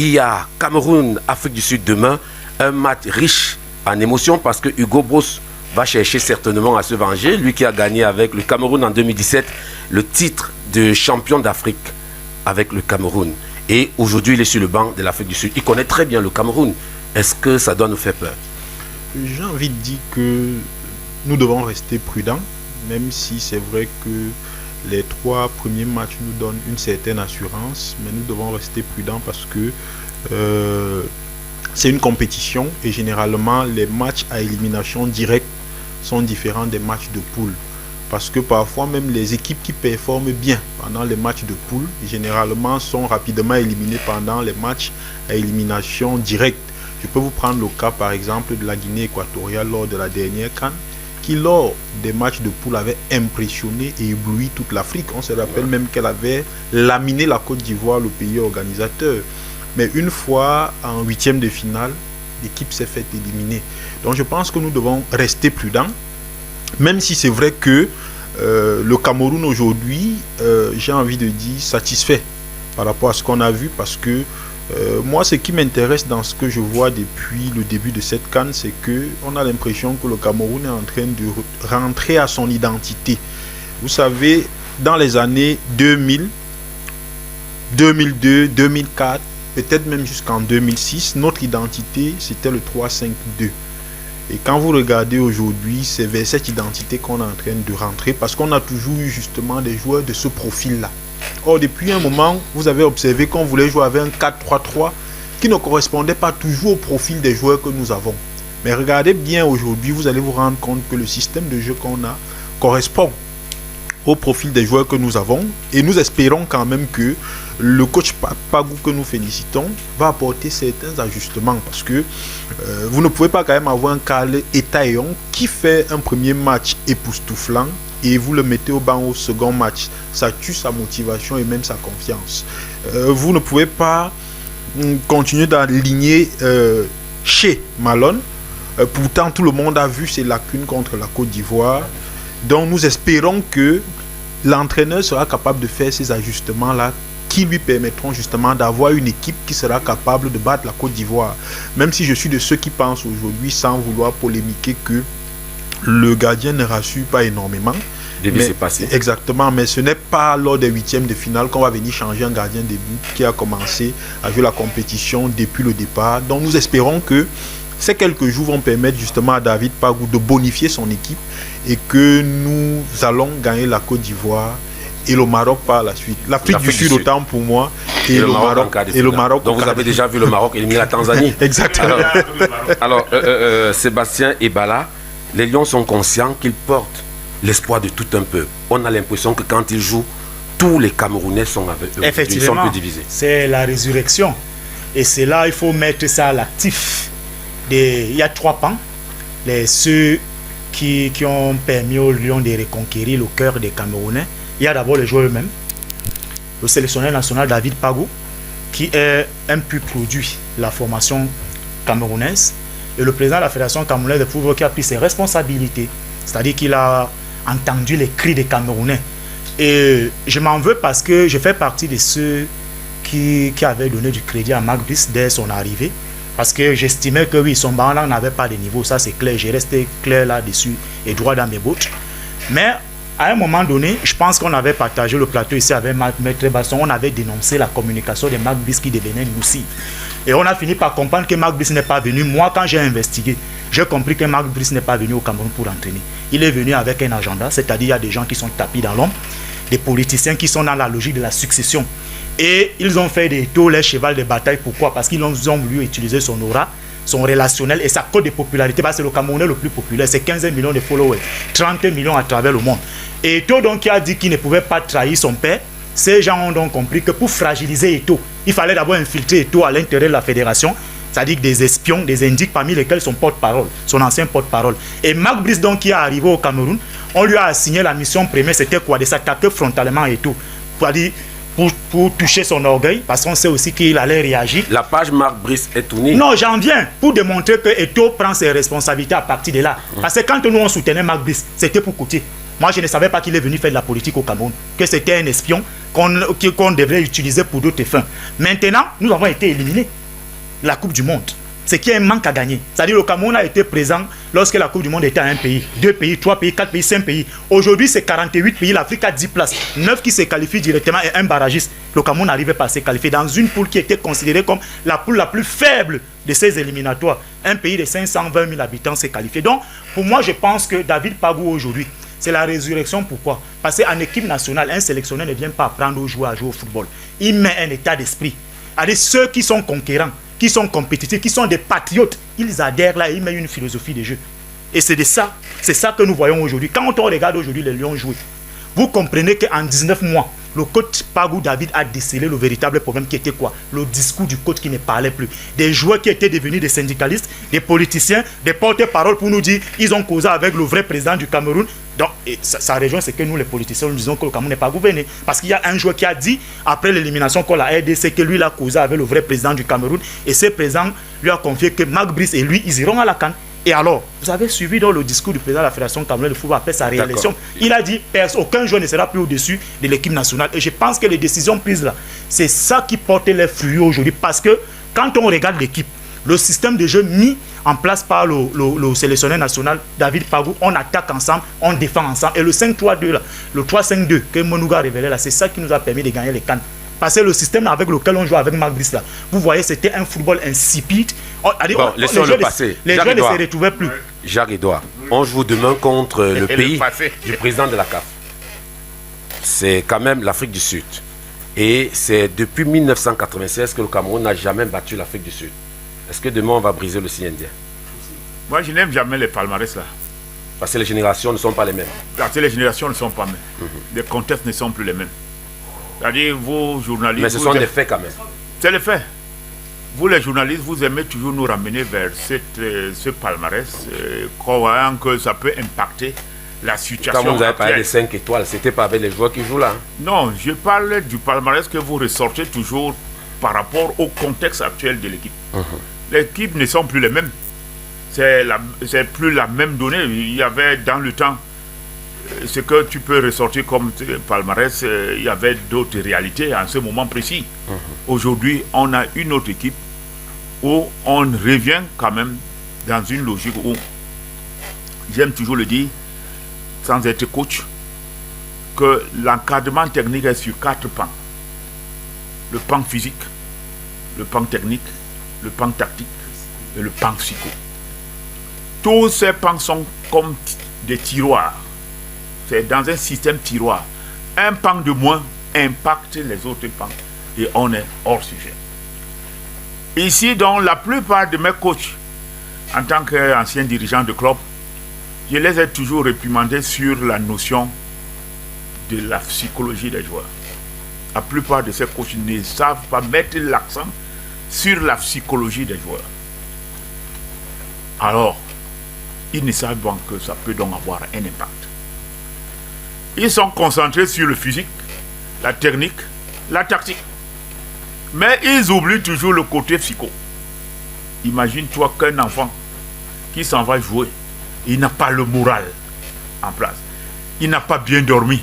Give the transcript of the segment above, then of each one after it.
Il y a Cameroun-Afrique du Sud demain, un match riche en émotions parce que Hugo Broos va chercher certainement à se venger. Lui qui a gagné avec le Cameroun en 2017 le titre de champion d'Afrique avec le Cameroun. Et aujourd'hui, il est sur le banc de l'Afrique du Sud. Il connaît très bien le Cameroun. Est-ce que ça doit nous faire peur? J'ai envie de dire que nous devons rester prudents, même si c'est vrai que les 3 premiers matchs nous donnent une certaine assurance, mais nous devons rester prudents parce que c'est une compétition et généralement les matchs à élimination directe sont différents des matchs de poule. Parce que parfois même les équipes qui performent bien pendant les matchs de poule, généralement sont rapidement éliminées pendant les matchs à élimination directe. Je peux vous prendre le cas par exemple de la Guinée équatoriale lors de la dernière CAN, qui lors des matchs de poule avait impressionné et ébloui toute l'Afrique. On se rappelle même qu'elle avait laminé la Côte d'Ivoire, le pays organisateur. Mais une fois en 8e de finale, l'équipe s'est fait éliminer. Donc je pense que nous devons rester prudents, même si c'est vrai que le Cameroun aujourd'hui, j'ai envie de dire satisfait par rapport à ce qu'on a vu, parce que moi, ce qui m'intéresse dans ce que je vois depuis le début de cette CAN, c'est qu'on a l'impression que le Cameroun est en train de rentrer à son identité. Vous savez, dans les années 2000, 2002, 2004, peut-être même jusqu'en 2006, notre identité, c'était le 3-5-2. Et quand vous regardez aujourd'hui, c'est vers cette identité qu'on est en train de rentrer, parce qu'on a toujours eu justement des joueurs de ce profil-là. Or, depuis un moment, vous avez observé qu'on voulait jouer avec un 4-3-3 qui ne correspondait pas toujours au profil des joueurs que nous avons. Mais regardez bien aujourd'hui, vous allez vous rendre compte que le système de jeu qu'on a correspond au profil des joueurs que nous avons. Et nous espérons quand même que le coach Pagou, que nous félicitons, va apporter certains ajustements. Parce que vous ne pouvez pas quand même avoir un Karl Etaillon qui fait un premier match époustouflant et vous le mettez au banc au second match. Ça tue sa motivation et même sa confiance. Vous ne pouvez pas continuer d'aligner chez Malone. Pourtant, tout le monde a vu ses lacunes contre la Côte d'Ivoire. Donc, nous espérons que l'entraîneur sera capable de faire ces ajustements-là qui lui permettront justement d'avoir une équipe qui sera capable de battre la Côte d'Ivoire. Même si je suis de ceux qui pensent aujourd'hui, sans vouloir polémiquer, que le gardien ne rassure pas énormément. Exactement, mais ce n'est pas lors des 8e de finale qu'on va venir changer un gardien de but qui a commencé à jouer la compétition depuis le départ. Donc nous espérons que ces quelques jours vont permettre justement à David Pagou de bonifier son équipe et que nous allons gagner la Côte d'Ivoire et le Maroc par la suite. L'Afrique du Sud autant pour moi et le Maroc. Donc vous avez déjà vu le Maroc éliminer la Tanzanie. Exactement. Alors Sébastien Ebala, les Lions sont conscients qu'ils portent l'espoir de tout un peuple. On a l'impression que quand ils jouent, tous les Camerounais sont avec eux. Effectivement, ils sont peu divisés. C'est la résurrection. Et c'est là, il faut mettre ça à l'actif. Il y a 3 pans. Ceux qui ont permis aux Lions de reconquérir le cœur des Camerounais. Il y a d'abord les joueurs eux-mêmes. Le sélectionneur national David Pagou, qui est un pur produit de la formation camerounaise. Et le président de la Fédération camerounaise de football qui a pris ses responsabilités. C'est-à-dire qu'il a entendu les cris des Camerounais. Et je m'en veux parce que je fais partie de ceux qui avaient donné du crédit à Marc Brice dès son arrivée. Parce que j'estimais que oui, son banc là n'avait pas de niveau, ça c'est clair. J'ai resté clair là-dessus et droit dans mes bottes. Mais à un moment donné, je pense qu'on avait partagé le plateau ici avec Maître Basson. On avait dénoncé la communication de Marc Brice qui devenait nocive. Et on a fini par comprendre que Marc Brice n'est pas venu. Moi, quand j'ai investigué, j'ai compris que Marc Brice n'est pas venu au Cameroun pour entraîner. Il est venu avec un agenda, c'est-à-dire il y a des gens qui sont tapis dans l'ombre, des politiciens qui sont dans la logique de la succession. Et ils ont fait des taux, les chevals de bataille. Pourquoi? Parce qu'ils ont voulu utiliser son aura, son relationnel et sa cote de popularité. Parce que le Camerounais le plus populaire, c'est 15 millions de followers, 30 millions à travers le monde. Et Eto'o donc qui a dit qu'il ne pouvait pas trahir son père. Ces gens ont donc compris que pour fragiliser Eto'o, il fallait d'abord infiltrer Eto'o à l'intérieur de la fédération, c'est-à-dire des espions, des indiques parmi lesquels son porte-parole, son ancien porte-parole. Et Marc Brice donc qui est arrivé au Cameroun, on lui a assigné la mission première, c'était quoi? De s'attaquer frontalement à Eto'o. Pour toucher son orgueil, parce qu'on sait aussi qu'il allait réagir. La page Marc Brice est tournée. Non, j'en viens pour démontrer que Eto'o prend ses responsabilités à partir de là. Parce que quand nous on soutenait Marc Brice, c'était pour côté. Moi, je ne savais pas qu'il est venu faire de la politique au Cameroun, que c'était un espion qu'on devrait utiliser pour d'autres fins. Maintenant, nous avons été éliminés de la Coupe du Monde. C'est qu'il y a un manque à gagner. C'est-à-dire le Cameroun a été présent lorsque la Coupe du Monde était à un pays, 2 pays, 3 pays, 4 pays, 5 pays. Aujourd'hui, c'est 48 pays. L'Afrique a 10 places. 9 qui se qualifient directement et un barragiste. Le Cameroun n'arrivait pas à se qualifier dans une poule qui était considérée comme la poule la plus faible de ces éliminatoires. Un pays de 520 000 habitants s'est qualifié. Donc, pour moi, je pense que David Pagou aujourd'hui, c'est la résurrection. Pourquoi? Parce qu'en équipe nationale, un sélectionneur ne vient pas apprendre aux joueurs à jouer au football. Il met un état d'esprit. Allez, ceux qui sont conquérants, qui sont compétitifs, qui sont des patriotes, ils adhèrent là et ils mettent une philosophie de jeu. Et c'est ça que nous voyons aujourd'hui. Quand on regarde aujourd'hui les Lions jouer, vous comprenez qu'en 19 mois, le coach Pagou David a décelé le véritable problème qui était quoi? Le discours du coach qui ne parlait plus. Des joueurs qui étaient devenus des syndicalistes, des politiciens, des porte-parole pour nous dire ils ont causé avec le vrai président du Cameroun. Donc, ça rejoint ce que nous les politiciens nous disons que le Cameroun n'est pas gouverné. Parce qu'il y a un joueur qui a dit, après l'élimination qu'on l'a RDC, que lui il a causé avec le vrai président du Cameroun. Et ce président lui a confié que Marc Brice et lui, ils iront à la CAN. Et alors, vous avez suivi dans le discours du président de la Fédération camerounaise de football après sa réélection. Il a dit aucun joueur ne sera plus au-dessus de l'équipe nationale. Et je pense que les décisions prises là, c'est ça qui porte les fruits aujourd'hui. Parce que quand on regarde l'équipe, le système de jeu mis en place par le sélectionneur national David Pagou, on attaque ensemble, on défend ensemble. Et le 5-3-2 là, le 3-5-2 que Monouga a révélé là, c'est ça qui nous a permis de gagner les CAN. Parce que le système avec lequel on joue avec Marc Brice là, vous voyez, c'était un football insipide. Laissons le passer. Les joueurs ne se retrouvaient plus. Jacques-Edouard, on joue demain contre le pays du président de la CAF. C'est quand même l'Afrique du Sud. Et c'est depuis 1996 que le Cameroun n'a jamais battu l'Afrique du Sud. Est-ce que demain on va briser le signe indien? Moi, je n'aime jamais les palmarès là. Parce que les générations ne sont pas les mêmes. Parce que les générations ne sont pas les mêmes. Les contextes ne sont plus les mêmes. C'est-à-dire, vous, journalistes... Mais ce sont des faits quand même. C'est les faits. Vous, les journalistes, vous aimez toujours nous ramener vers ce palmarès, croyant que ça peut impacter la situation. Quand vous avez parlé des 5 étoiles, c'était pas avec les joueurs qui jouent là. Non, je parle du palmarès que vous ressortez toujours par rapport au contexte actuel de l'équipe. L'équipe ne sont plus les mêmes. C'est plus la même donnée. Il y avait dans le temps ce que tu peux ressortir comme palmarès, il y avait d'autres réalités à ce moment précis. Aujourd'hui, on a une autre équipe où on revient quand même dans une logique où, j'aime toujours le dire, sans être coach, que l'encadrement technique est sur 4 pans. Le pan physique, le pan technique, le pan tactique et le pan psycho. Tous ces pans sont comme des tiroirs. C'est dans un système tiroir. Un pan de moins impacte les autres pans et on est hors sujet. Ici, dans la plupart de mes coachs, en tant qu'ancien dirigeant de club, je les ai toujours réprimandés sur la notion de la psychologie des joueurs. La plupart de ces coachs ne savent pas mettre l'accent sur la psychologie des joueurs. Alors, ils ne savent pas que ça peut donc avoir un impact. Ils sont concentrés sur le physique, la technique, la tactique. Mais ils oublient toujours le côté psycho. Imagine-toi qu'un enfant qui s'en va jouer, il n'a pas le moral en place. Il n'a pas bien dormi.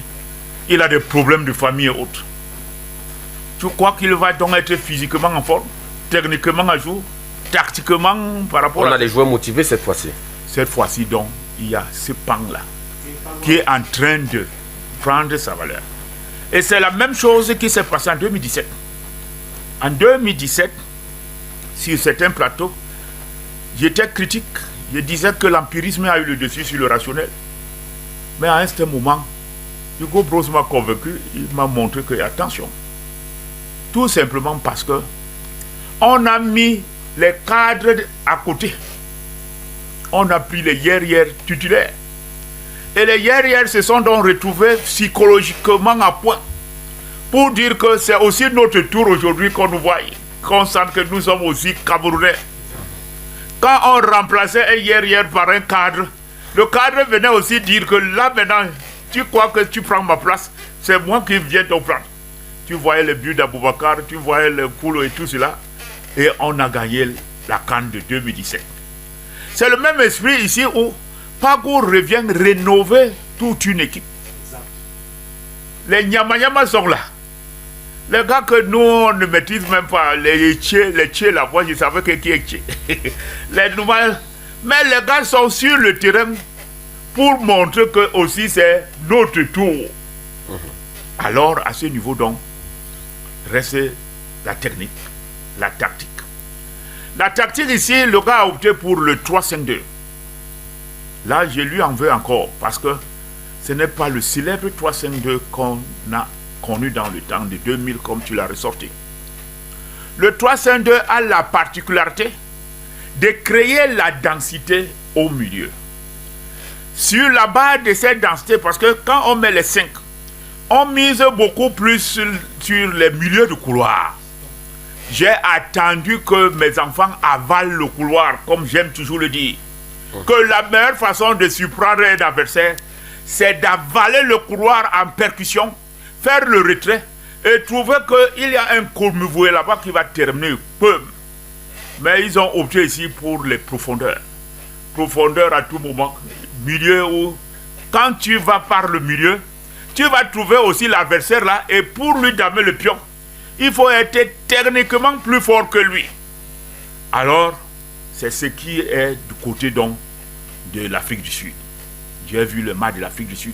Il a des problèmes de famille et autres. Tu crois qu'il va donc être physiquement en forme, techniquement à jour, tactiquement par rapport à... On a des joueurs motivés cette fois-ci. Cette fois-ci, donc, il y a ce pan-là qui est en train de prendre sa valeur. Et c'est la même chose qui s'est passée en 2017. En 2017, sur certains plateaux, j'étais critique. Je disais que l'empirisme a eu le dessus sur le rationnel. Mais à un certain moment, Hugo Broz m'a convaincu, il m'a montré que, attention, tout simplement parce que on a mis les cadres à côté. On a pris les hier titulaires. Et les hier se sont donc retrouvés psychologiquement à point. Pour dire que c'est aussi notre tour aujourd'hui qu'on nous voit, qu'on sent que nous sommes aussi Camerounais. Quand on remplaçait un hier par un cadre, le cadre venait aussi dire que là maintenant, tu crois que tu prends ma place, c'est moi qui viens te prendre. Tu voyais le but d'Aboubacar, tu voyais le Poulo et tout cela, et on a gagné la CAN de 2017. C'est le même esprit ici où Pagou revient rénover toute une équipe. Les Nyama sont là. Les gars que nous, on ne maîtrise même pas, les Tché, là, moi je savais que qui est Tché. Les nouvelles. Mais les gars sont sur le terrain pour montrer que aussi c'est notre tour. Alors, à ce niveau donc, reste la technique, la tactique. La tactique ici, le gars a opté pour le 3-5-2. Là, je lui en veux encore parce que ce n'est pas le célèbre 3-5-2 qu'on a connu dans le temps de 2000 comme tu l'as ressorti. Le 3-5-2 a la particularité de créer la densité au milieu. Sur la base de cette densité, parce que quand on met les 5, on mise beaucoup plus sur les milieux de couloir. J'ai attendu que mes enfants avalent le couloir, comme j'aime toujours le dire. Que la meilleure façon de surprendre un adversaire, c'est d'avaler le couloir en percussion, faire le retrait et trouver qu'il y a un courmevoué là-bas qui va terminer. Mais ils ont opté ici pour les profondeurs. Profondeur à tout moment. Milieu où, quand tu vas par le milieu, tu vas trouver aussi l'adversaire là et pour lui damer le pion, il faut être techniquement plus fort que lui. Alors, c'est ce qui est du côté donc de l'Afrique du Sud. J'ai vu le match de l'Afrique du Sud.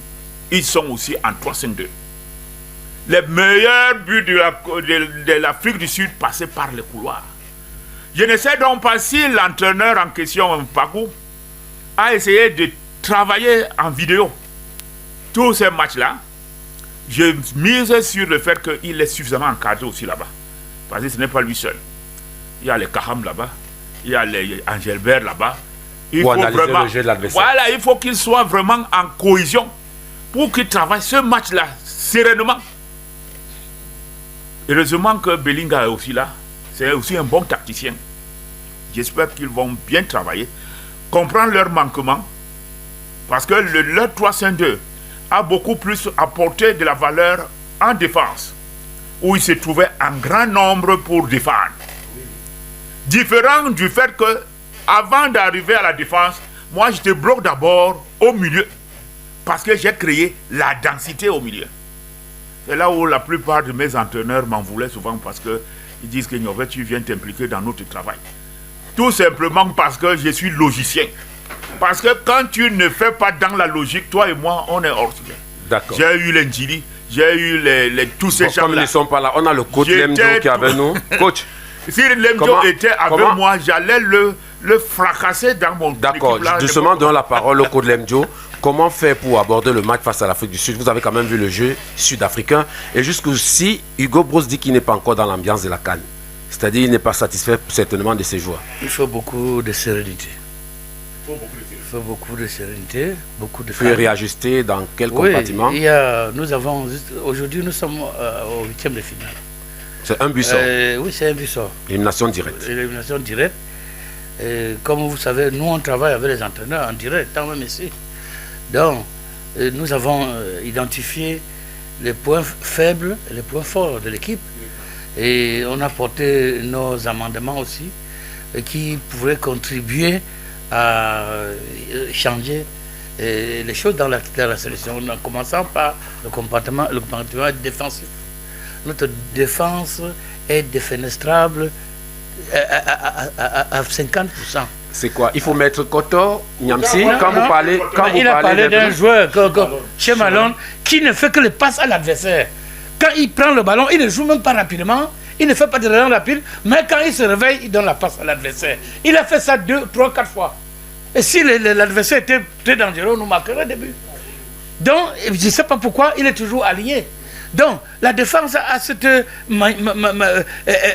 Ils sont aussi en 3-5-2. Les meilleurs buts de l'Afrique du Sud passaient par les couloirs. Je ne sais donc pas si l'entraîneur en question, Pagou, a essayé de travailler en vidéo tous ces matchs-là. Je mise sur le fait qu'il est suffisamment encadré aussi là-bas. Parce que ce n'est pas lui seul. Il y a les Kaham là-bas, il y a les Angelbert là-bas. Il faut vraiment, le jeu de l'adversaire. voilà, il faut qu'il soit vraiment en cohésion pour qu'il travaille ce match-là sereinement. Heureusement que Bellinga est aussi là. C'est aussi un bon tacticien. J'espère qu'ils vont bien travailler, comprendre leurs manquements, parce que leur 3-5-2 a beaucoup plus apporté de la valeur en défense, où il se trouvait en grand nombre pour défendre. Différent du fait que, avant d'arriver à la défense, moi je te bloque d'abord au milieu, parce que j'ai créé la densité au milieu. C'est là où la plupart de mes entraîneurs m'en voulaient souvent, parce qu'ils disent que tu viens t'impliquer dans notre travail. Tout simplement parce que je suis logicien. Parce que quand tu ne fais pas dans la logique, toi et moi, on est hors sujet. D'accord. J'ai eu l'Indjili, j'ai eu tous ces gens-là. Comme ils ne sont pas là, on a le coach Lemjo qui est avec nous. Coach. Si Lemjo était avec moi, j'allais le fracasser dans mon équipe. D'accord, justement, donnons la parole au coach Lemjo. Comment faire pour aborder le match face à l'Afrique du Sud? Vous avez quand même vu le jeu sud-africain. Et jusqu'aussi, Hugo Broos dit qu'il n'est pas encore dans l'ambiance de la CAN. C'est-à-dire qu'il n'est pas satisfait certainement de ses joueurs. Il faut beaucoup de sérénité. Il faut beaucoup de sérénité, beaucoup de... Il faut réajuster dans quel compartiment? Aujourd'hui, nous sommes au 8e de finale. C'est un but sort. Oui, c'est un but sort. Élimination directe. Élimination directe. Comme vous savez, nous, on travaille avec les entraîneurs en direct, tant même ici. Donc, nous avons identifié les points faibles et les points forts de l'équipe. Et on a porté nos amendements aussi, qui pourraient contribuer à changer les choses dans la sélection, en commençant par le comportement défensif. Notre défense est défenestrable à 50%. C'est quoi? Il faut mettre Koto, Niamsi, quand vous parlez... Il a parlé d'un joueur, chez Malone, qui ne fait que les passes à l'adversaire. Quand il prend le ballon, il ne joue même pas rapidement, il ne fait pas de réaction rapide, mais quand il se réveille, il donne la passe à l'adversaire. Il a fait ça 2, 3, 4 fois. Et si l'adversaire était très dangereux, on nous marquerait au début. Donc, je ne sais pas pourquoi, il est toujours aligné. Donc, la défense a cette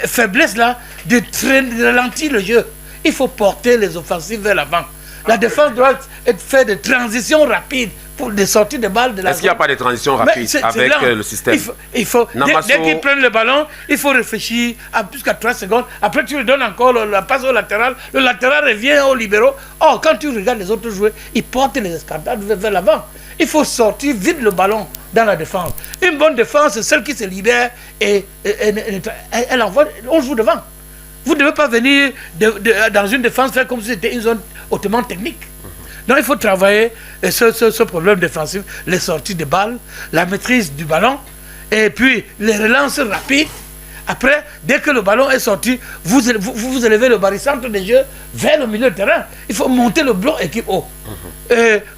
faiblesse-là de ralentir le jeu. Il faut porter les offensives vers l'avant. La défense doit faire des transitions rapides pour des sorties de balles de la zone. Est-ce qu'il n'y a pas de transition rapide avec le système? Dès qu'ils prennent le ballon, il faut réfléchir à plus qu'à 3 secondes. Après, tu lui donnes encore la passe au latéral. Le latéral revient aux libéraux. Or, quand tu regardes les autres joueurs, ils portent les escadades vers l'avant. Il faut sortir vite le ballon dans la défense. Une bonne défense, c'est celle qui se libère et elle envoie, on joue devant. Vous ne devez pas venir dans une défense faire comme si c'était une zone hautement technique. Donc il faut travailler ce problème défensif, les sorties de balles, la maîtrise du ballon, et puis les relances rapides. Après, dès que le ballon est sorti, vous élevez le barycentre des jeux vers le milieu de terrain. Il faut monter le bloc équipe haut.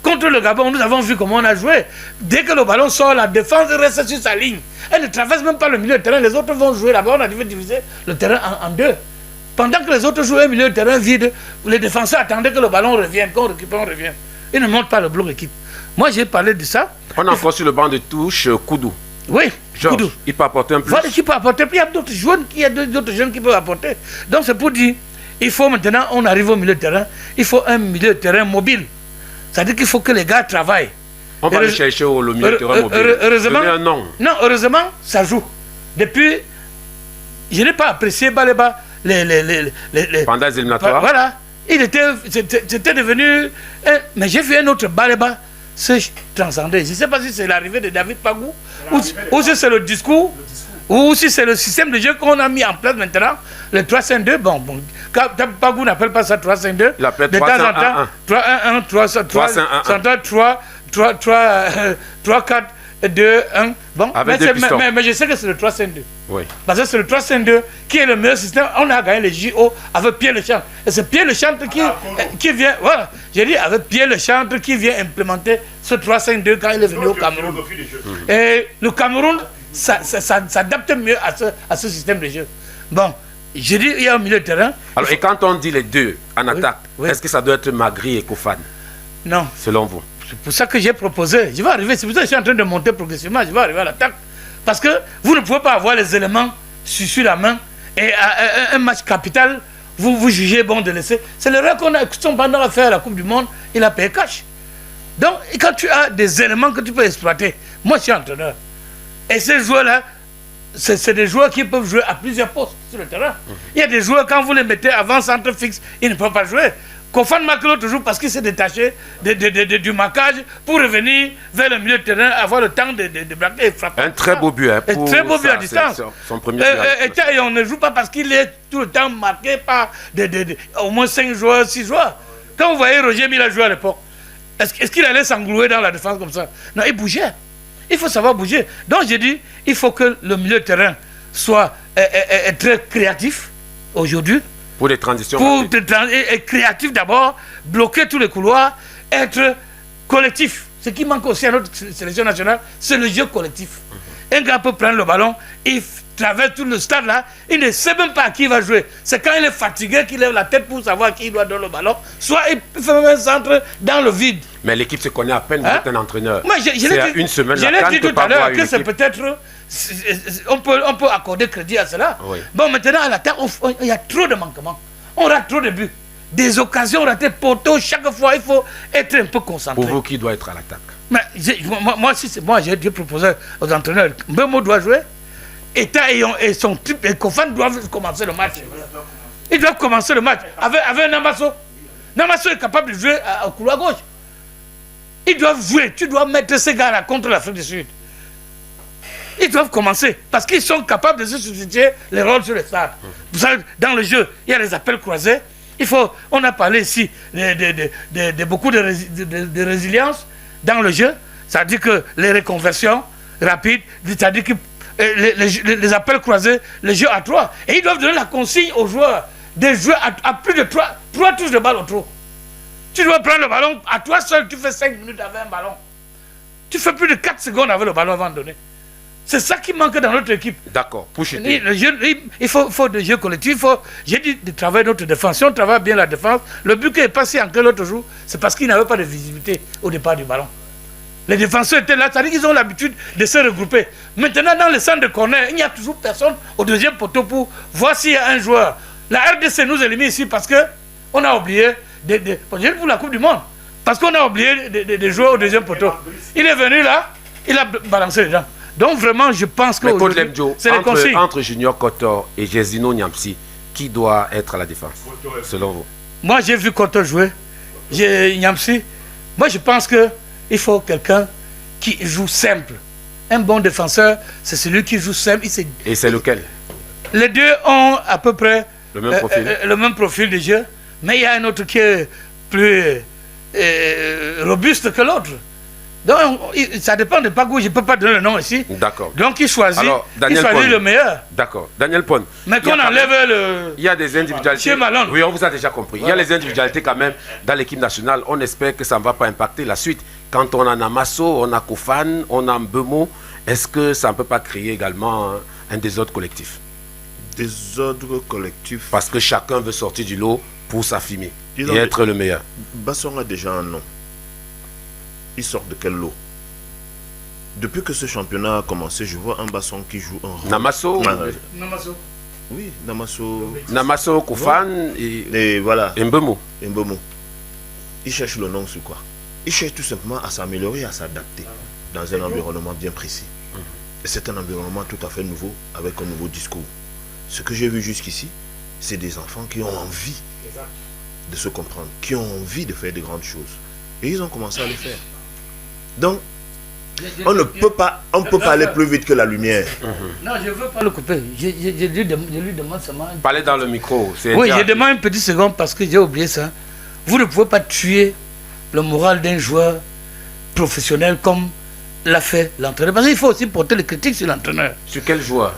Contre le Gabon, nous avons vu comment on a joué. Dès que le ballon sort, la défense reste sur sa ligne. Elle ne traverse même pas le milieu de terrain. Les autres vont jouer là-bas. On a dû diviser le terrain en deux. Pendant que les autres jouaient au milieu de terrain vide, les défenseurs attendaient que le ballon revienne. Qu'on récupère, on revient. Ils ne montent pas le bloc équipe. Moi, j'ai parlé de ça. On a encore sur le banc de touche Koudou. Oui, Georges, il peut apporter un plus. Voilà, qui peut apporter. Puis il y a d'autres jeunes qui peuvent apporter. Donc c'est pour dire, il faut maintenant, on arrive au milieu de terrain, il faut un milieu de terrain mobile. C'est-à-dire qu'il faut que les gars travaillent. On va aller chercher le milieu de terrain mobile. Heureusement, non, heureusement, ça joue. Depuis, je n'ai pas apprécié Baleba les pendant les éliminatoires. Voilà, c'était devenu. Mais j'ai vu un autre Baleba se transcender. Je ne sais pas si c'est l'arrivée de David Pagou, ou si c'est le discours, ou si c'est le système de jeu qu'on a mis en place maintenant, le 3-5-2. Bon, Pagou n'appelle pas ça 3-5-2. Il appelle 3-1-1. 3-4-2-1. Bon, mais je sais que c'est le 3-5-2. Oui. Parce que c'est le 3-5-2 qui est le meilleur système. On a gagné les JO avec Pierre Lechantre. Et c'est Pierre Lechantre qui vient. Voilà. J'ai dit avec Pierre Lechantre qui vient implémenter ce 3-5-2 quand il est venu au Cameroun. Et le Cameroun s'adapte mieux à ce système de jeu. Bon, j'ai dit il y a un milieu de terrain. Alors, et quand on dit les deux en attaque, est-ce que ça doit être Magri et Kofan? Non. Selon vous? C'est pour ça que j'ai proposé. Je vais arriver, c'est pour ça que je suis en train de monter progressivement. Je vais arriver à l'attaque. Parce que vous ne pouvez pas avoir les éléments sur la main et un match capital, vous jugez bon de laisser. C'est l'erreur qu'on a pendant à faire à la Coupe du Monde, il a payé cash. Donc, quand tu as des éléments que tu peux exploiter, moi je suis entraîneur. Et ces joueurs-là, c'est des joueurs qui peuvent jouer à plusieurs postes sur le terrain. Il y a des joueurs, quand vous les mettez avant centre fixe, ils ne peuvent pas jouer. Kofan marque l'autre jour parce qu'il s'est détaché du marquage pour revenir vers le milieu de terrain, avoir le temps de braquer et frapper. Un très beau but. Un très beau but à distance. Son premier et on ne joue pas parce qu'il est tout le temps marqué par au moins 5 joueurs, 6 joueurs. Quand vous voyez Roger Mila jouer à l'époque, est-ce qu'il allait s'englouer dans la défense comme ça? Non, il bougeait. Il faut savoir bouger. Donc j'ai dit, il faut que le milieu de terrain soit très créatif aujourd'hui. Pour les transitions. Être créatif d'abord, bloquer tous les couloirs, être collectif. Ce qui manque aussi à notre sélection nationale, c'est le jeu collectif. Un gars peut prendre le ballon, il traverse tout le stade là, il ne sait même pas à qui il va jouer. C'est quand il est fatigué qu'il lève la tête pour savoir qui il doit donner le ballon. Soit il fait un centre dans le vide. Mais l'équipe se connaît à peine, vous êtes un entraîneur. Moi, c'est une semaine. Je l'ai dit tout à l'heure que c'est peut-être... On peut accorder crédit à cela. Oui. Bon, maintenant, à l'attaque, il y a trop de manquements. On rate trop de buts. Des occasions ratées, poteaux, chaque fois, il faut être un peu concentré. Pour vous, qui doit être à l'attaque? Mais moi, j'ai proposé aux entraîneurs, Mbemo doit jouer, Eta et son type, et Kofan doivent commencer le match. Ils doivent commencer le match avec Namasso. Namasso est capable de jouer au couloir gauche. Ils doivent jouer. Tu dois mettre ces gars-là contre l'Afrique du Sud. Ils doivent commencer parce qu'ils sont capables de se substituer les rôles sur le stade. Vous savez, dans le jeu, il y a les appels croisés. On a parlé ici de beaucoup de résilience dans le jeu. C'est-à-dire que les reconversions rapides, c'est-à-dire que les appels croisés, les jeux à 3. Et ils doivent donner la consigne aux joueurs de jouer à plus de 3 touches de balle au trop. Tu dois prendre le ballon, à toi seul, tu fais 5 minutes avec un ballon. Tu fais plus de 4 secondes avec le ballon avant de donner. C'est ça qui manque dans notre équipe. D'accord, pour il faut des jeux collectifs. J'ai dit de travailler notre défense. Si on travaille bien la défense, le but qui est passé en quel autre jour, c'est parce qu'ils n'avaient pas de visibilité au départ du ballon. Les défenseurs étaient là, c'est-à-dire qu'ils ont l'habitude de se regrouper. Maintenant, dans le centre de corner, il n'y a toujours personne au deuxième poteau pour voir s'il y a un joueur. La RDC nous élimine ici parce qu'on a oublié, pour la Coupe du Monde, parce qu'on a oublié de jouer au deuxième poteau. Il est venu là, il a balancé les gens. Donc vraiment, je pense que c'est les consignes. Entre Junior Kotor et Jesino Niamsi, qui doit être à la défense, selon vous? Moi, j'ai vu Kotor jouer. Niamsi. Moi, je pense qu'il faut quelqu'un qui joue simple. Un bon défenseur, c'est celui qui joue simple. Et c'est lequel? Les deux ont à peu près le même profil de jeu. Mais il y a un autre qui est plus robuste que l'autre. Donc, ça dépend de Bagou, je ne peux pas donner le nom ici. D'accord. Donc, il choisit, Alors, Daniel Pon. le meilleur. D'accord. Daniel Pon. Mais qu'on enlève le... Il y a des individualités. Chez Malone. Oui, on vous a déjà compris. Voilà. Il y a les individualités quand même dans l'équipe nationale. On espère que ça ne va pas impacter la suite. Quand on a Namasso, on a Kofan, on a Mbemo, est-ce que ça ne peut pas créer également un désordre collectif? Désordre collectif. Parce que chacun veut sortir du lot pour s'affirmer et être le meilleur. Basson a déjà un nom. Il sort de quel lot? Depuis que ce championnat a commencé, je vois un Basson qui joue un rôle. Namasso. Namasso. Oui, Namasso. Namasso, Kofan et voilà. Mbemo. Mbemo. Il cherche le nom sur quoi? Il cherche tout simplement à s'améliorer, à s'adapter dans un environnement bien précis. Et c'est un environnement tout à fait nouveau, avec un nouveau discours. Ce que j'ai vu jusqu'ici, c'est des enfants qui ont envie de se comprendre, qui ont envie de faire de grandes choses. Et ils ont commencé à le faire. Donc, on ne peut pas aller plus vite que la lumière. Non, je ne veux pas le couper. Je lui demande seulement... Parlez dans le micro. Oui, je demande une petite seconde parce que j'ai oublié ça. Vous ne pouvez pas tuer le moral d'un joueur professionnel comme l'a fait l'entraîneur. Parce qu'il faut aussi porter les critiques sur l'entraîneur. Sur quel joueur?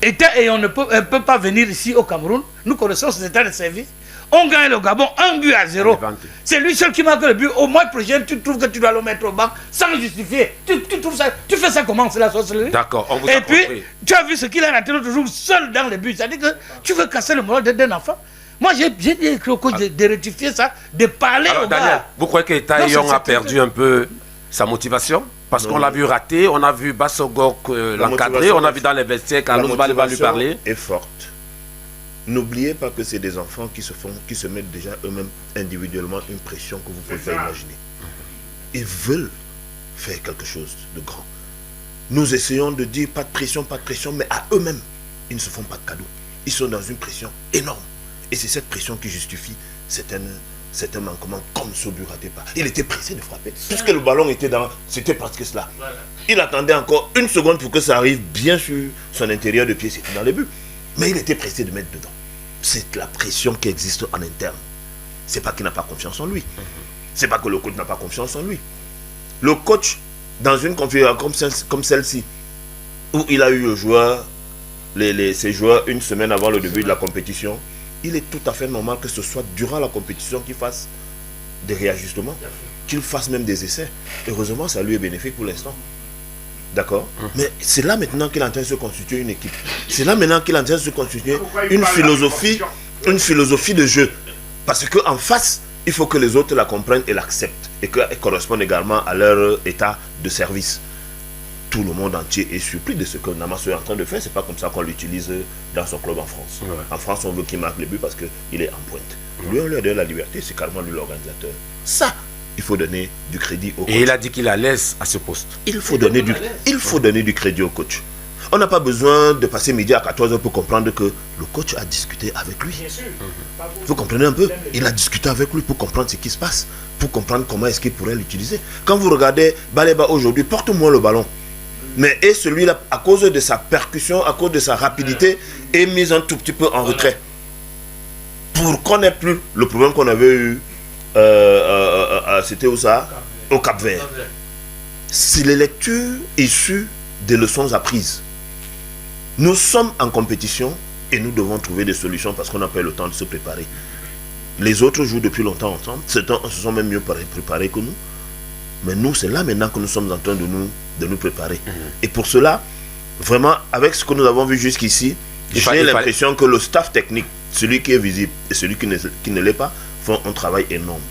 Et on ne peut pas venir ici au Cameroun. Nous connaissons cet état de service. On gagne le Gabon 1-0. C'est lui seul qui marque le but. Au mois prochain, tu trouves que tu dois le mettre au banc sans justifier. Tu fais ça comment? C'est la sorcellerie. D'accord, on vous a compris. Et puis, tu as vu ce qu'il a raté l'autre jour seul dans le but. C'est-à-dire que tu veux casser le moral d'un enfant. Moi, j'ai dit de rectifier ça, de parler au gars. Daniel, vous croyez que Taillon a perdu un peu sa motivation? Parce qu'on l'a vu rater, on a vu Bassogok l'encadrer, on a vu dans les vestiaires Carlos Bale va lui parler. Est forte. N'oubliez pas que c'est des enfants qui se mettent déjà eux-mêmes individuellement une pression que vous ne pouvez pas imaginer. Ils veulent faire quelque chose de grand. Nous essayons de dire pas de pression, mais à eux-mêmes, ils ne se font pas de cadeaux. Ils sont dans une pression énorme. Et c'est cette pression qui justifie certains manquements comme Sobu raté pas. Il était pressé de frapper. Puisque le ballon était dans... C'était parce que cela. Il attendait encore une seconde pour que ça arrive bien sur son intérieur de pied. C'était dans le but. Mais il était pressé de mettre dedans. C'est la pression qui existe en interne. C'est pas qu'il n'a pas confiance en lui. C'est pas que le coach n'a pas confiance en lui. Le coach, dans une configuration comme celle-ci, où il a eu le joueur, ses joueurs une semaine avant le début de la compétition, il est tout à fait normal que ce soit durant la compétition qu'il fasse des réajustements, qu'il fasse même des essais. Heureusement, ça lui est bénéfique pour l'instant. D'accord? Mais c'est là maintenant qu'il est en train de se constituer une équipe. C'est là maintenant qu'il est en train de se constituer une philosophie de jeu. Parce qu'en face, il faut que les autres la comprennent et l'acceptent. Et qu'elle corresponde également à leur état de service. Tout le monde entier est surpris de ce que Namasso est en train de faire. C'est pas comme ça qu'on l'utilise dans son club en France. En France, on veut qu'il marque les buts parce qu'il est en pointe. Lui, on lui a donné la liberté, c'est carrément lui l'organisateur. Ça, il faut donner du crédit au coach. Et il a dit qu'il est à l'aise à ce poste. Il faut donner du crédit au coach. On n'a pas besoin de passer midi à 14h pour comprendre que le coach a discuté avec lui. Vous comprenez un peu? Il a discuté avec lui pour comprendre ce qui se passe, pour comprendre comment est-ce qu'il pourrait l'utiliser. Quand vous regardez Baleba aujourd'hui, porte moins le ballon. Mais et celui-là, à cause de sa percussion, à cause de sa rapidité, est mis un tout petit peu en retrait. Pour qu'on n'ait plus le problème qu'on avait eu, c'était où ça? Au Cap-Vert. C'est les lectures issues des leçons apprises. Nous sommes en compétition et nous devons trouver des solutions parce qu'on n'a pas eu le temps de se préparer. Les autres jouent depuis longtemps ensemble, certains se sont même mieux préparés que nous. Mais nous, c'est là maintenant que nous sommes en train de nous préparer. Et pour cela, vraiment, avec ce que nous avons vu jusqu'ici, j'ai l'impression que le staff technique, celui qui est visible et celui qui ne l'est pas, font un travail énorme.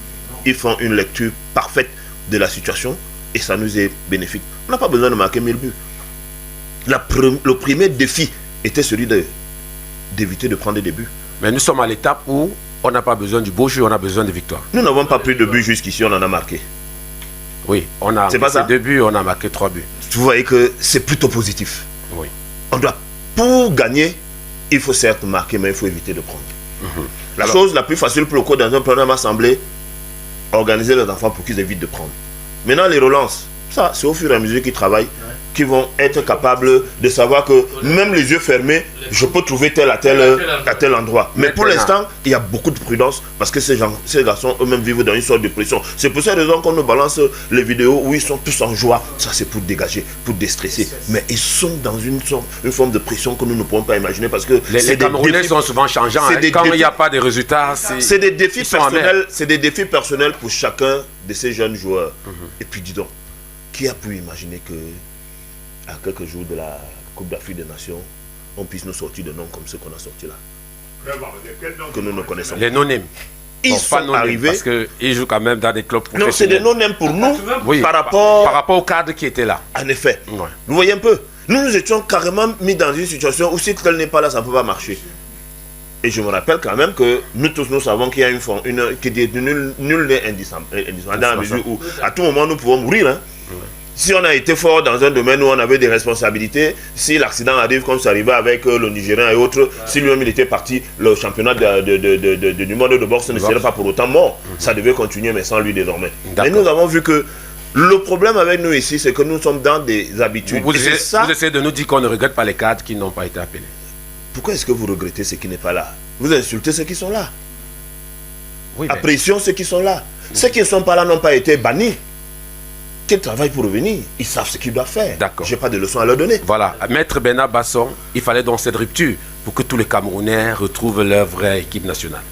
Ils font une lecture parfaite de la situation et ça nous est bénéfique. On n'a pas besoin de marquer 1000 buts. Le premier défi était celui d'éviter de prendre des buts. Mais nous sommes à l'étape où on n'a pas besoin du beau jeu, on a besoin de victoire. Nous n'avons pas pris de buts jusqu'ici, on en a marqué. Oui, on a marqué 2 buts, on a marqué 3 buts. Vous voyez que c'est plutôt positif. Oui. Pour gagner, il faut certes marquer, mais il faut éviter de prendre. La chose la plus facile pour le coach dans un programme assemblé, organiser les enfants pour qu'ils évitent de prendre. Maintenant, les relances, ça, c'est au fur et à mesure qu'ils travaillent. qui vont être capables de savoir que même les yeux fermés, je peux trouver tel à tel endroit. Mais pour l'instant, il y a beaucoup de prudence parce que ces garçons eux-mêmes vivent dans une sorte de pression. C'est pour cette raison qu'on nous balance les vidéos où ils sont tous en joie. Ça, c'est pour dégager, pour déstresser. Mais ils sont dans une forme de pression que nous ne pouvons pas imaginer parce que les Camerounais sont souvent changeants. Quand il n'y a pas de résultats, c'est des défis personnels. C'est des défis personnels pour chacun de ces jeunes joueurs. Et puis dis donc, qui a pu imaginer que à quelques jours de la Coupe d'Afrique des Nations, on puisse nous sortir de noms comme ceux qu'on a sortis là, que nous ne connaissons pas. Les non-names. Ils sont arrivés parce qu'ils jouent quand même dans des clubs professionnels. Non, c'est des non-names pour nous, oui, par rapport au cadre qui était là. En effet. Ouais. Vous voyez un peu, nous étions carrément mis dans une situation où si tel n'est pas là, ça ne peut pas marcher. Et je me rappelle quand même que nous tous, nous savons qu'il y a nul n'est indispensable dans la mesure où à tout moment nous pouvons mourir. Hein. Si on a été fort dans un domaine où on avait des responsabilités, si l'accident arrive comme ça arrivait avec le Nigérien et autres, si lui-même il était parti, le championnat du monde de boxe ne serait pas pour autant mort. Ça devait continuer, mais sans lui désormais. Et nous avons vu que le problème avec nous ici, c'est que nous sommes dans des habitudes. Vous essayez de nous dire qu'on ne regrette pas les cadres qui n'ont pas été appelés. Pourquoi est-ce que vous regrettez ce qui n'est pas là? Vous insultez ceux qui sont là. Oui, apprécions ceux qui sont là. Ceux qui ne sont pas là n'ont pas été bannis. Qu'ils travaillent pour revenir. Ils savent ce qu'ils doivent faire. D'accord. Je n'ai pas de leçons à leur donner. Voilà. Maître Bernard Basson, il fallait donc cette rupture pour que tous les Camerounais retrouvent leur vraie équipe nationale.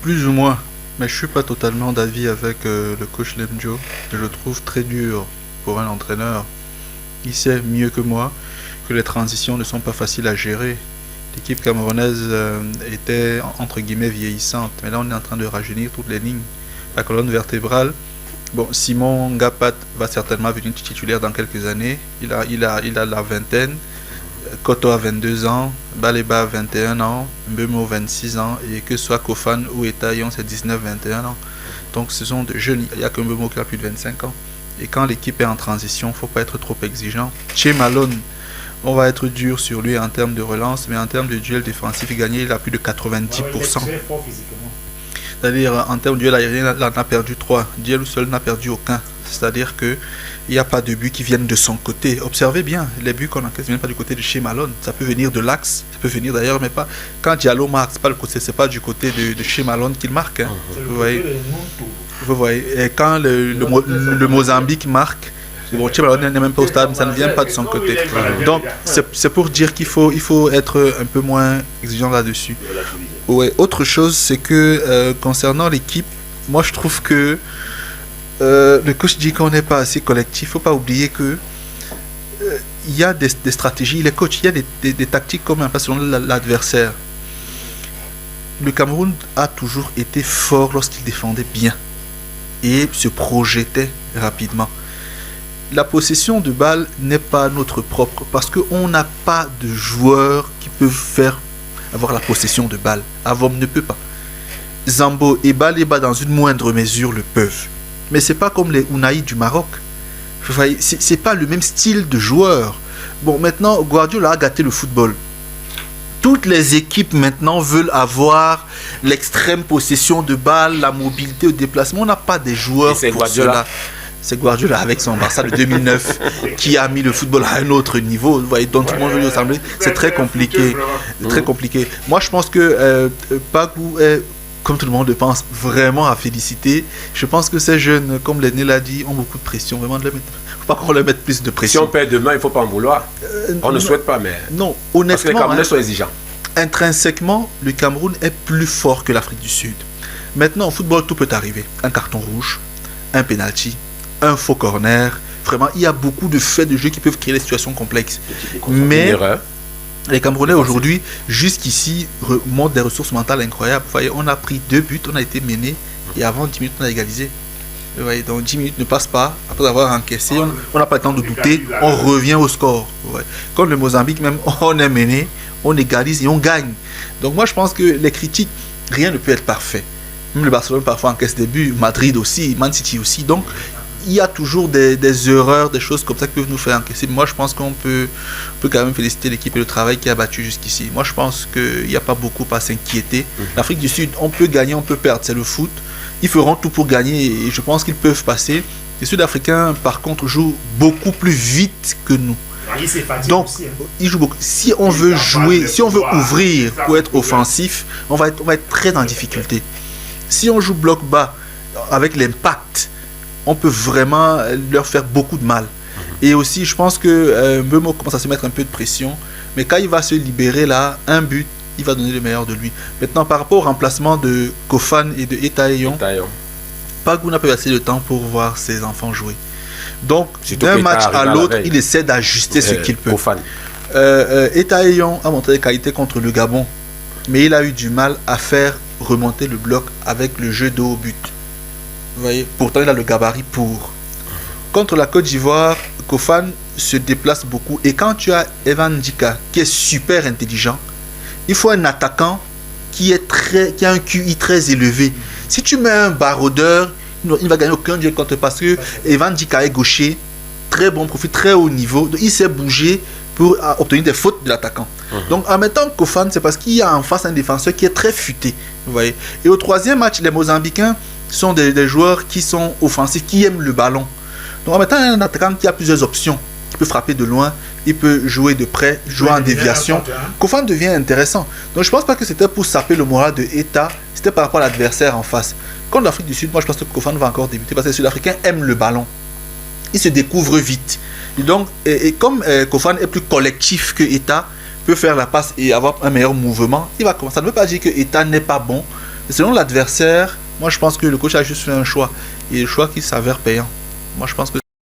Plus ou moins. Mais je ne suis pas totalement d'avis avec le coach Lemjo. Je le trouve très dur pour un entraîneur. Il sait mieux que moi que les transitions ne sont pas faciles à gérer. L'équipe camerounaise était entre guillemets vieillissante. Mais là, on est en train de rajeunir toutes les lignes. La colonne vertébrale. Bon, Simon Ngapat va certainement venir titulaire dans quelques années. Il a la vingtaine. Koto a 22 ans. Baleba a 21 ans. Mbemo 26 ans. Et que ce soit Kofan ou Etayon, c'est 19-21 ans. Donc ce sont de jeunes. Il n'y a que Mbemo qui a plus de 25 ans. Et quand l'équipe est en transition, il ne faut pas être trop exigeant. Che Malone, on va être dur sur lui en termes de relance, mais en termes de duel défensif gagné, il a plus de 90%. C'est-à-dire, en termes de duel aérien, il en a perdu 3. Duel seul n'a perdu aucun. C'est-à-dire qu'il n'y a pas de buts qui viennent de son côté. Observez bien, les buts qu'on encaisse ne viennent pas du côté de chez Malone. Ça peut venir de l'axe, ça peut venir d'ailleurs, mais pas. Quand Diallo marque, ce n'est pas du côté de chez Malone qu'il marque. Hein. Vous voyez. Et quand le Mozambique marque, bon, Chez Malone n'est même pas au stade, ça ne vient pas de son côté. Donc, c'est pour dire qu'il faut être un peu moins exigeant là-dessus. Ouais, autre chose, c'est que concernant l'équipe, moi je trouve que le coach dit qu'on n'est pas assez collectif. Il ne faut pas oublier que il y a des stratégies, les coachs, il y a des tactiques communes selon l'adversaire. Le Cameroun a toujours été fort lorsqu'il défendait bien et se projetait rapidement. La possession de balle n'est pas notre propre parce qu'on n'a pas de joueurs qui peuvent avoir la possession de balle. Avom ne peut pas. Zambo et Baleba dans une moindre mesure le peuvent. Mais c'est pas comme les Unai du Maroc. C'est pas le même style de joueur. Bon, maintenant, Guardiola a gâté le football. Toutes les équipes maintenant veulent avoir l'extrême possession de balle, la mobilité au déplacement. On n'a pas des joueurs pour cela. C'est Guardiola avec son Barça de 2009 qui a mis le football à un autre niveau. Vous voyez, dont tout le monde veut lui ressembler. C'est très compliqué. Très compliqué. Moi, je pense que Bagou est, comme tout le monde le pense, vraiment à féliciter. Je pense que ces jeunes, comme l'aîné l'a dit, ont beaucoup de pression. Vraiment, il ne faut pas qu'on leur mette plus de pression. Si on perd demain, il ne faut pas en vouloir. On ne souhaite pas, mais... Non, honnêtement... Parce que les Camerounais sont exigeants. Intrinsèquement, le Cameroun est plus fort que l'Afrique du Sud. Maintenant, au football, tout peut arriver. Un carton rouge, un penalty, un faux corner. Vraiment, il y a beaucoup de faits de jeu qui peuvent créer des situations complexes. Mais les Camerounais aujourd'hui, jusqu'ici, montrent des ressources mentales incroyables. Vous voyez, on a pris 2 buts, on a été mené, et avant 10 minutes, on a égalisé. Vous voyez, donc 10 minutes ne passent pas. Après avoir encaissé, on n'a pas le temps de douter, on revient au score. Comme le Mozambique, même, on est mené, on égalise et on gagne. Donc moi, je pense que les critiques, rien ne peut être parfait. Même le Barcelone parfois encaisse des buts, Madrid aussi, Man City aussi. Donc, il y a toujours des erreurs, des choses comme ça qui peuvent nous faire encaisser. Moi, je pense qu'on peut quand même féliciter l'équipe et le travail qui a battu jusqu'ici. Moi, je pense qu'il n'y a pas beaucoup à s'inquiéter. L'Afrique du Sud, on peut gagner, on peut perdre. C'est le foot. Ils feront tout pour gagner et je pense qu'ils peuvent passer. Les Sud-Africains, par contre, jouent beaucoup plus vite que nous. Il s'est fatigué Donc, aussi, hein. ils jouent beaucoup. Si on veut jouer, si on veut ouvrir pour être offensif, on va être très en difficulté. Si on joue bloc bas avec l'impact, on peut vraiment leur faire beaucoup de mal. Et aussi, je pense que Mbeumo commence à se mettre un peu de pression. Mais quand il va se libérer là, un but, il va donner le meilleur de lui. Maintenant, par rapport au remplacement de Kofan et de Etaeyon, Pagou n'a pas eu assez de temps pour voir ses enfants jouer. Donc, d'un match à l'autre, il essaie d'ajuster ce qu'il peut. Etaeyon a montré des qualités contre le Gabon, mais il a eu du mal à faire remonter le bloc avec le jeu de haut but. Vous voyez, pourtant, il a le gabarit pour. Contre la Côte d'Ivoire, Kofan se déplace beaucoup. Et quand tu as Evan Ndika, qui est super intelligent, il faut un attaquant qui a un QI très élevé. Si tu mets un baroudeur, il ne va gagner aucun duel contre, parce que Evan Ndika est gaucher, très bon profil, très haut niveau. Donc, il sait bouger pour obtenir des fautes de l'attaquant. Donc en mettant Kofan, c'est parce qu'il y a en face un défenseur qui est très futé. Vous voyez. Et au troisième match, les Mozambicains sont des joueurs qui sont offensifs, qui aiment le ballon. Donc en mettant un attaquant qui a plusieurs options, il peut frapper de loin, il peut jouer de près, jouer en déviation. Kofan devient intéressant. Donc je pense pas que c'était pour saper le moral de Eta, c'était par rapport à l'adversaire en face. Contre l'Afrique du Sud, moi je pense que Kofan va encore débuter parce que les Sud-Africains aiment le ballon. Ils se découvrent vite. Et donc, comme Kofan est plus collectif que Eta, peut faire la passe et avoir un meilleur mouvement, il va commencer. Ça ne veut pas dire que Eta n'est pas bon. Selon l'adversaire, moi je pense que le coach a juste fait un choix. Et le choix qui s'avère payant. Moi je pense que